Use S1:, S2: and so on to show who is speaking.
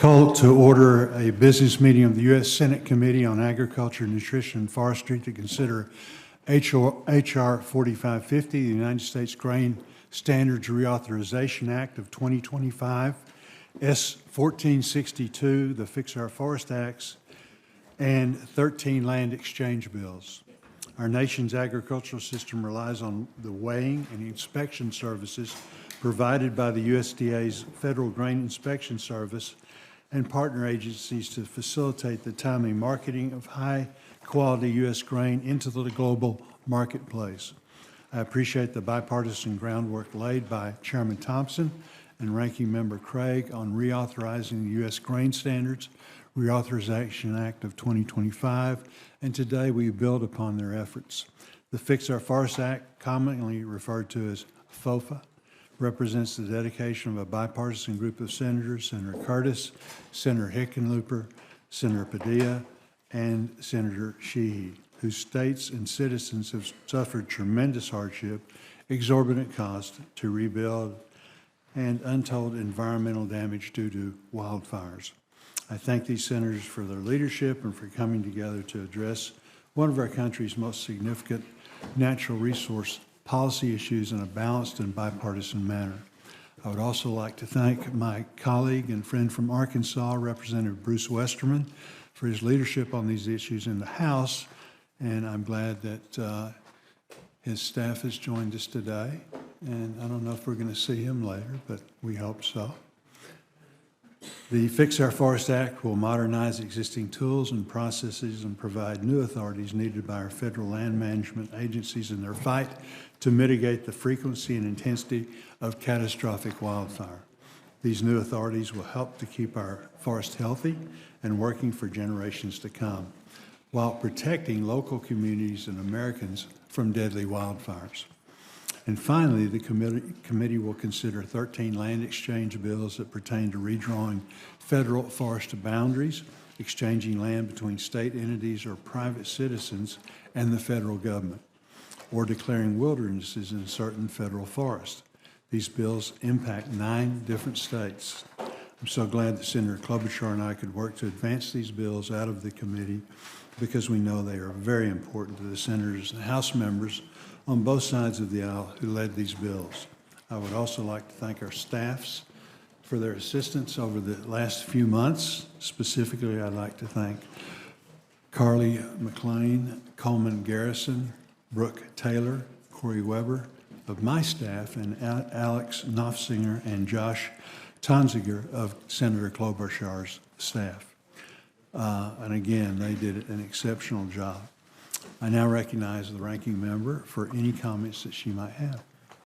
S1: Call to order a business meeting of the U.S. Senate Committee on Agriculture, Nutrition, and Forestry to consider H.R. 4550, the United States Grain Standards Reauthorization Act of 2025, S. 1462, the Fix Our Forest Acts, and 13 land exchange bills. Our nation's agricultural system relies on the weighing and inspection services provided by the USDA's Federal Grain Inspection Service and partner agencies to facilitate the timely marketing of high-quality U.S. grain into the global marketplace. I appreciate the bipartisan groundwork laid by Chairman Thompson and Ranking Member Craig on reauthorizing the U.S. Grain Standards Reauthorization Act of 2025, and today we build upon their efforts. The Fix Our Forest Act, commonly referred to as FOFA, represents the dedication of a bipartisan group of senators, Senator Curtis, Senator Hickenlooper, Senator Padilla, and Senator Sheehy, whose states and citizens have suffered tremendous hardship, exorbitant cost to rebuild, and untold environmental damage due to wildfires. I thank these senators for their leadership and for coming together to address one of our country's most significant natural resource policy issues in a balanced and bipartisan manner. I would also like to thank my colleague and friend from Arkansas, Representative Bruce Westerman, for his leadership on these issues in the House, and I'm glad that his staff has joined us today, and I don't know if we're going to see him later, but we hope so. The Fix Our Forest Act will modernize existing tools and processes and provide new authorities needed by our federal land management agencies in their fight to mitigate the frequency and intensity of catastrophic wildfire. These new authorities will help to keep our forest healthy and working for generations to come, while protecting local communities and Americans from deadly wildfires. And finally, the committee will consider 13 land exchange bills that pertain to redrawing federal forest boundaries, exchanging land between state entities or private citizens and the federal government, or declaring wildernesses in certain federal forests. These bills impact 9 different states. I'm so glad that Senator Klobuchar and I could work to advance these bills out of the committee because we know they are very important to the senators and House members on both sides of the aisle who led these bills. I would also like to thank our staffs for their assistance over the last few months. Specifically, I'd like to thank Carly McLean, Coleman Garrison, Brooke Taylor, Corey Weber of my staff, and Alex Knopfsinger and Josh Tonziger of Senator Klobuchar's staff. And again, they did an exceptional job. I now recognize the ranking member for any comments that she might have.